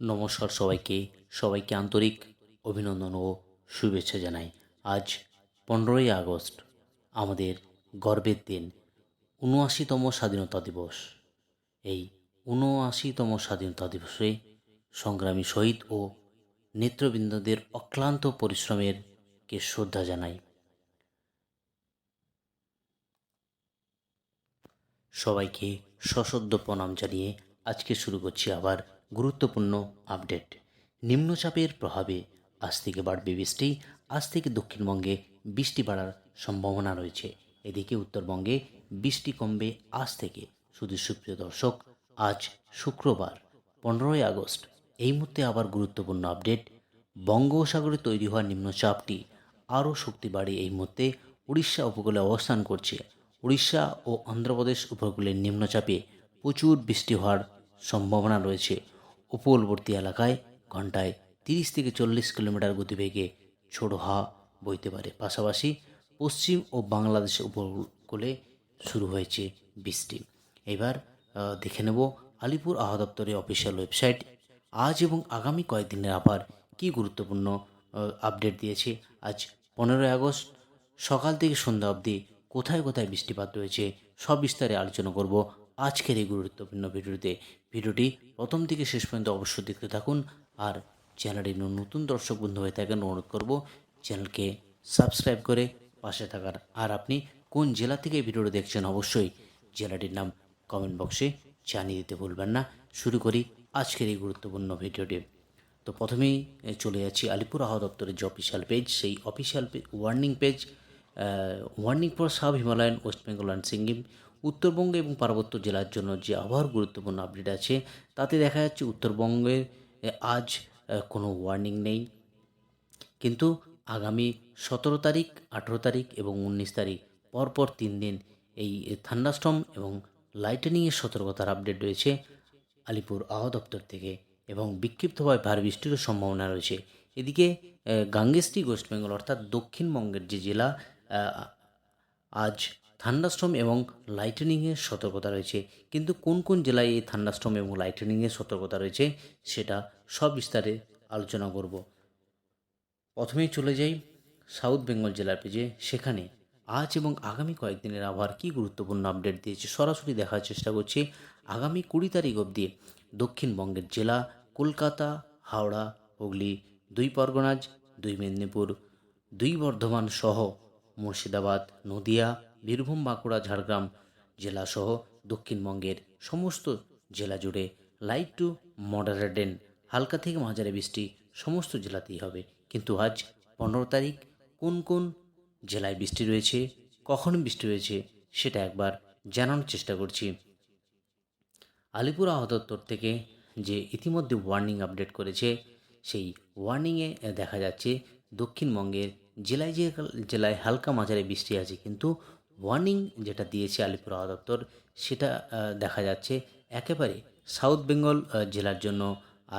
নমস্কার সবাইকে আন্তরিক অভিনন্দন ও শুভেচ্ছা জানাই। আজ 15ই আগস্ট, আমাদের গর্বের দিন, ৭৯তম স্বাধীনতা দিবস। এই ৭৯তম স্বাধীনতা দিবসে সংগ্রামী শহীদ ও নেতৃবৃন্দদের অক্লান্ত পরিশ্রমের কে শ্রদ্ধা জানাই। সবাইকে সশ্রদ্ধ প্রণাম জানিয়ে আজকে শুরু করছি আবার গুরুত্বপূর্ণ আপডেট। নিম্নচাপের প্রভাবে আজ থেকে বাড়বে বৃষ্টি। আজ থেকে দক্ষিণবঙ্গে বৃষ্টি বাড়ার সম্ভাবনা রয়েছে। এদিকে উত্তরবঙ্গে বৃষ্টি কমবে আজ থেকে। শুধু সুপ্রিয় দর্শক, আজ শুক্রবার 15ই আগস্ট। এই মুহূর্তে আবার গুরুত্বপূর্ণ আপডেট। বঙ্গোপসাগরে তৈরি হওয়া নিম্নচাপটি আরও শক্তি বাড়িয়ে এই মুহূর্তে উড়িষ্যা উপকূলে অবস্থান করছে। উড়িষ্যা ও অন্ধ্রপ্রদেশ উপকূলের নিম্নচাপে প্রচুর বৃষ্টি হওয়ার সম্ভাবনা রয়েছে। উপকূলবর্তী এলাকায় ঘন্টায় 30 থেকে 40 কিলোমিটার গতিবেগে ঝোড়ো হাওয়া বইতে পারে। পাশাপাশি পশ্চিম ও বাংলাদেশের উপকূলে শুরু হয়েছে বৃষ্টি। এবার দেখে নেব আলিপুর আবহাওয়া দপ্তরের অফিসিয়াল ওয়েবসাইট আজ এবং আগামী কয়েকদিনের আবার কী গুরুত্বপূর্ণ আপডেট দিয়েছে। আজ 15ই আগস্ট সকাল থেকে সন্ধ্যা অবধি কোথায় কোথায় বৃষ্টিপাত রয়েছে সব বিস্তারে আলোচনা করব আজকের এই গুরুত্বপূর্ণ ভিডিওতে। ভিডিওটি প্রথম থেকে শেষ পর্যন্ত অবশ্যই দেখতে থাকুন। আর চ্যানেলটি নতুন দর্শক বন্ধু হয়ে থাকেন, অনুরোধ করব চ্যানেলকে সাবস্ক্রাইব করে পাশে থাকার। আর আপনি কোন জেলা থেকে এই ভিডিওটি দেখছেন অবশ্যই জেলাটির নাম কমেন্ট বক্সে জানিয়ে দিতে ভুলবেন না। শুরু করি আজকের এই গুরুত্বপূর্ণ ভিডিওটি। তো প্রথমেই চলে যাচ্ছি আলিপুর আবহাওয়া দপ্তরের যে অফিসিয়াল পেজ, সেই official warning page. Warning for sub Himalayan, West Bengal and Sikkim, Uttarbanga এবং পার্বত্য জেলার জন্য যে আবহাওয়ার গুরুত্বপূর্ণ আপডেট আছে তাতে দেখা যাচ্ছে উত্তরবঙ্গে আজ কোনো ওয়ার্নিং নেই, কিন্তু আগামী 17 তারিখ, 18 তারিখ এবং 19 তারিখ পরপর 3 দিন এই থান্ডারস্টর্ম এবং লাইটেনিংয়ের সতর্কতার আপডেট রয়েছে আলিপুর আবহাওয়া দপ্তর থেকে, এবং বিক্ষিপ্তভাবে ভারী বৃষ্টিরও সম্ভাবনা রয়েছে। এদিকে গাঙ্গেস্টিক ওয়েস্ট বেঙ্গল অর্থাৎ দক্ষিণবঙ্গের যে জেলা, আজ থান্ডারস্টর্ম এবং লাইটেনিংয়ের সতর্কতা রয়েছে। কিন্তু কোন কোন জেলায় এই থান্ডারস্টর্ম এবং লাইটেনিংয়ের সতর্কতা রয়েছে সেটা সব বিস্তারে আলোচনা করব। প্রথমেই চলে যাই সাউথ বেঙ্গল জেলার পেজে। সেখানে আজ এবং আগামী কয়েকদিনের আবহাওয়ার কী গুরুত্বপূর্ণ আপডেট দিয়েছে সরাসরি দেখার চেষ্টা করছি। আগামী 20 তারিখ অবধি দক্ষিণবঙ্গের জেলা কলকাতা, হাওড়া, হুগলি, 2 পরগনাজ, 2 মেদিনীপুর, 2 বর্ধমান সহ মুর্শিদাবাদ, নদিয়া, বীরভূম, বাঁকুড়া, ঝাড়গ্রাম জেলাসহ দক্ষিণবঙ্গের সমস্ত জেলা জুড়ে লাইট টু মডারেট রেন, হালকা থেকে মাঝারি বৃষ্টি সমস্ত জেলাতেই হবে। কিন্তু আজ 15 তারিখ কোন কোন জেলায় বৃষ্টি রয়েছে, কখন বৃষ্টি রয়েছে সেটা একবার জানানোর চেষ্টা করছি। আলিপুর আবহাওয়া দপ্তর থেকে যে ইতিমধ্যে ওয়ার্নিং আপডেট করেছে, সেই ওয়ার্নিংয়ে দেখা যাচ্ছে দক্ষিণবঙ্গের জেলায় জেলায় হালকা মাঝারি বৃষ্টি আছে, কিন্তু ওয়ার্নিং যেটা দিয়েছে আলিপুর আবহাওয়া দপ্তর সেটা দেখা যাচ্ছে একেবারে সাউথ বেঙ্গল জেলার জন্য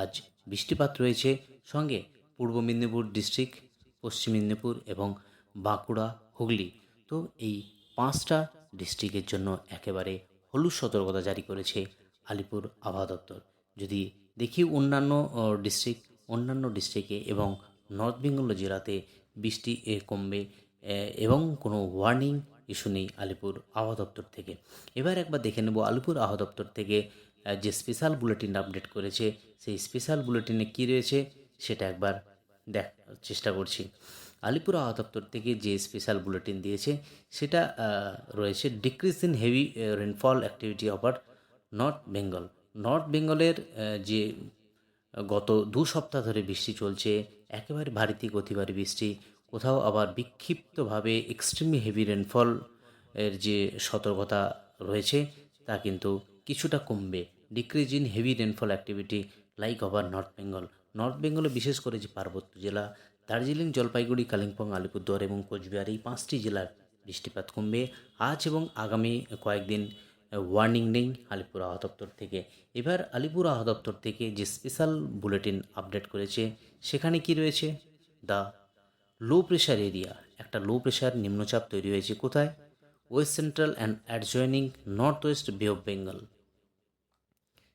আজ বৃষ্টিপাত রয়েছে। সঙ্গে পূর্ব মেদিনীপুর ডিস্ট্রিক্ট, পশ্চিম মেদিনীপুর এবং বাঁকুড়া, হুগলি, তো এই 5টা ডিস্ট্রিক্টের জন্য একেবারে হলুদ সতর্কতা জারি করেছে আলিপুর আবহাওয়া দপ্তর। যদি দেখি অন্যান্য ডিস্ট্রিক্টে এবং নর্থ বেঙ্গল জেলাতে বৃষ্টি কমবে এবং কোনো ওয়ার্নিং ইস্যু নেই আলিপুর আবহাওয়া দপ্তর থেকে। এবার একবার দেখে নেব আলিপুর আবহাওয়া দপ্তর থেকে যে স্পেশাল বুলেটিন আপডেট করেছে, সেই স্পেশাল বুলেটিনে কী রয়েছে সেটা একবার দেখার চেষ্টা করছি। আলিপুর আবহাওয়া দপ্তর থেকে যে স্পেশাল বুলেটিন দিয়েছে সেটা রয়েছে decrease in heavy rainfall activity over north বেঙ্গলের যে গত 2 সপ্তাহ ধরে বৃষ্টি চলছে, একেবারে ভারী থেকে অতি ভারী বৃষ্টি, কোথাও আবার বিক্ষিপ্তভাবে এক্সট্রিমলি হেভি রেনফল এর যে সতর্কতা রয়েছে তা কিন্তু কিছুটা কমবে। Decrease in heavy rainfall activity like over north বেঙ্গলে বিশেষ করে যে পার্বত্য জেলা দার্জিলিং, জলপাইগুড়ি, কালিম্পং, আলিপুরদুয়ার এবং কোচবিহার, এই 5টি জেলার বৃষ্টিপাত কমবে আজ এবং আগামী কয়েকদিন। ওয়ার্নিং নেই আলিপুর আবহাওয়া দপ্তর থেকে। এবার আলিপুর আবহাওয়া দপ্তর থেকে যে স্পেশাল বুলেটিন আপডেট করেছে সেখানে কি রয়েছে, দ্য লো প্রেশার এরিয়া, একটা লো প্রেশার নিম্নচাপ তৈরি হয়েছে কোথায়, West central and adjoining north West বে অফ বেঙ্গল।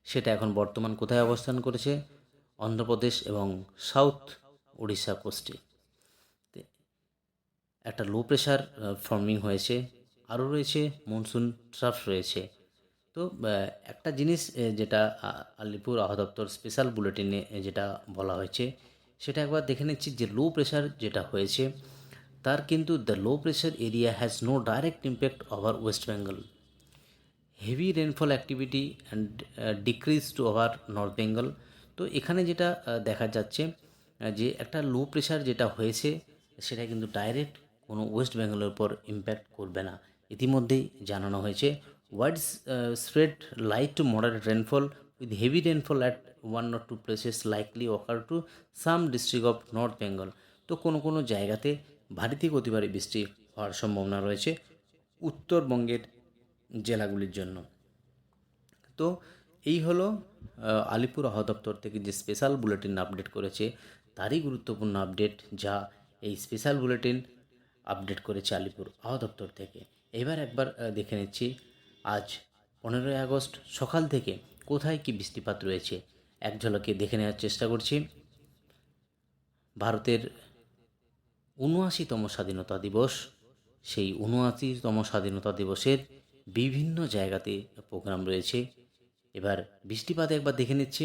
সেটা এখন বর্তমান কোথায় অবস্থান করেছে, অন্ধ্রপ্রদেশ এবং সাউথ উড়িষ্যা কোস্টে একটা লো প্রেশার ফর্মিং হয়েছে, আরও রয়েছে মনসুন ট্রাফ রয়েছে। তো একটা জিনিস যেটা আলিপুর আবহাওয়া দপ্তর স্পেশাল বুলেটিনে যেটা বলা হয়েছে সেটা একবার দেখে নিচ্ছি যে লো প্রেশার যেটা হয়েছে তার কিন্তু the low pressure area has no direct impact over West Bengal, heavy rainfall activity and decrease to over North Bengal. তো এখানে যেটা দেখা যাচ্ছে যে একটা লো প্রেশার যেটা হয়েছে সেটা কিন্তু ডাইরেক্ট কোনো ওয়েস্ট বেঙ্গলের উপর ইম্প্যাক্ট করবে না, ইতিমধ্যেই জানানো হয়েছে। Wide spread light to moderate rainfall with heavy rainfall at 1 or 2 places likely ochre to some district of north Bengal. তো কোনো কোনো জায়গাতে ভারী থেকে অতি ভারী বৃষ্টি হওয়ার সম্ভাবনা রয়েছে উত্তরবঙ্গের জেলাগুলির জন্য। তো এই হলো আলিপুর আবহাওয়া দপ্তর থেকে যে স্পেশাল বুলেটিন আপডেট করেছে তারই গুরুত্বপূর্ণ আপডেট, যা এই স্পেশাল বুলেটিন আপডেট করেছে আলিপুর আবহাওয়া দপ্তর থেকে। এবার একবার দেখে নিচ্ছি আজ 15ই আগস্ট সকাল থেকে কোথায় কি বৃষ্টিপাত রয়েছে এক ঝলকে দেখে নেওয়ার চেষ্টা করছি। ভারতের 79তম স্বাধীনতা দিবস, সেই 79তম স্বাধীনতা দিবসের বিভিন্ন জায়গাতে প্রোগ্রাম রয়েছে। এবার বৃষ্টিপাত একবার দেখে নিচ্ছি।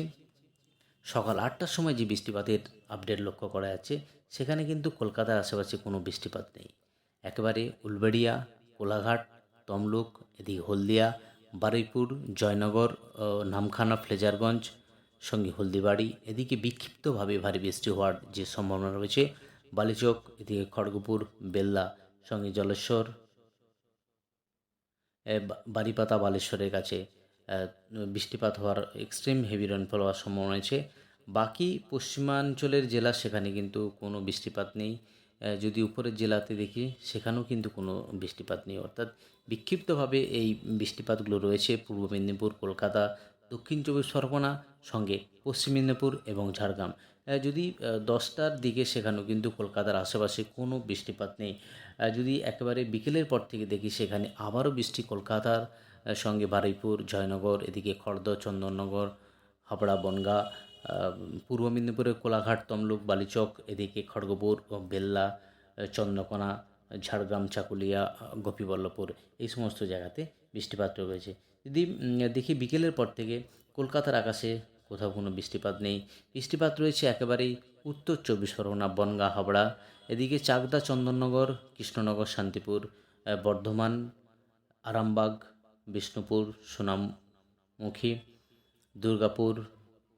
সকাল 8টার সময় যে বৃষ্টিপাতের আপডেট লক্ষ্য করা যাচ্ছে সেখানে কিন্তু কলকাতার আশেপাশে কোনো বৃষ্টিপাত নেই। একেবারে উলবেড়িয়া, কোলাঘাট, তমলুক, এদিকে হলদিয়া, বারুইপুর, জয়নগর, নামখানা, ফ্লেজারগঞ্জ, সঙ্গে হলদিবাড়ি, এদিকে বিক্ষিপ্তভাবে ভারী বৃষ্টি হওয়ার যে সম্ভাবনা রয়েছে। বালিচক, এদিকে খড়গপুর, বেল্লা, সঙ্গে জলেশ্বর, বারিপাতা, বালেশ্বরের কাছে বৃষ্টিপাত হওয়ার এক্সট্রিম হেভি রেনফল হওয়ার সম্ভাবনা রয়েছে। বাকি পশ্চিমাঞ্চলের জেলা সেখানে কিন্তু কোনো বৃষ্টিপাত নেই। যদি উপরের জেলাতে দেখি সেখানেও কিন্তু কোনো বৃষ্টিপাত নেই, অর্থাৎ বিক্ষিপ্তভাবে এই বৃষ্টিপাতগুলো রয়েছে পূর্ব মেদিনীপুর, কলকাতা, দক্ষিণ চব্বিশ পরগনা, সঙ্গে পশ্চিম মেদিনীপুর এবং ঝাড়গ্রাম। যদি 10টার দিকে সেখানেও কিন্তু কলকাতার আশেপাশে কোনো বৃষ্টিপাত নেই। যদি একেবারে বিকেলের পর থেকে দেখি সেখানে আবারও বৃষ্টি কলকাতার সঙ্গে বারুইপুর, জয়নগর, এদিকে খড়দহ, চন্দননগর, হাবড়া, বনগাঁ, পূর্ব মেদিনীপুরের কোলাঘাট, তমলুক, বালিচক, এদিকে খড়গপুর, বেল্লা, চন্দ্রকোনা, ঝাড়গ্রাম, চাকুলিয়া, গোপীবল্লভপুর, এই সমস্ত জায়গাতে বৃষ্টিপাত রয়েছে। যদি দেখি বিকেলের পর থেকে কলকাতার আকাশে কোথাও কোনো বৃষ্টিপাত নেই। বৃষ্টিপাত রয়েছে একেবারেই উত্তর চব্বিশ পরগনা, বনগাঁ, হাবড়া, এদিকে চাকদা, চন্দননগর, কৃষ্ণনগর, শান্তিপুর, বর্ধমান, আরামবাগ, বিষ্ণুপুর, সোনামুখী, দুর্গাপুর,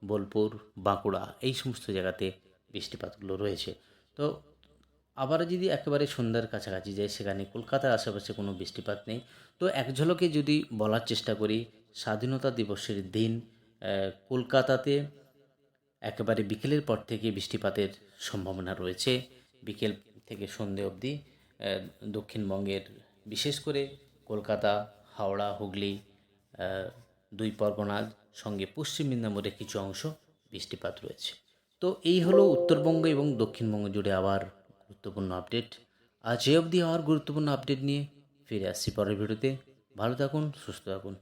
বোলপুর, বাঁকুড়া, এই সমস্ত জায়গাতে বৃষ্টিপাতগুলো রয়েছে। তো আবার যদি একেবারে সন্ধ্যার কাছাকাছি যায় সেখানে কলকাতার আশেপাশে কোনো বৃষ্টিপাত নেই। তো এক ঝলকে যদি বলার চেষ্টা করি, স্বাধীনতা দিবসের দিন কলকাতাতে একেবারে বিকেলের পর থেকে বৃষ্টিপাতের সম্ভাবনা রয়েছে। বিকেল থেকে সন্ধে অবধি দক্ষিণবঙ্গের বিশেষ করে কলকাতা, হাওড়া, হুগলি, দুই পরগনার সঙ্গে পশ্চিম মেদিনীপুরের কিছু অংশ বৃষ্টিপাত রয়েছে। তো এই হলো উত্তরবঙ্গ এবং দক্ষিণবঙ্গ জুড়ে আবার গুরুত্বপূর্ণ আপডেট। আজ এ অবধি আবার গুরুত্বপূর্ণ আপডেট নিয়ে ফিরে আসছি পরের ভিডিওতে। ভালো থাকুন, সুস্থ থাকুন।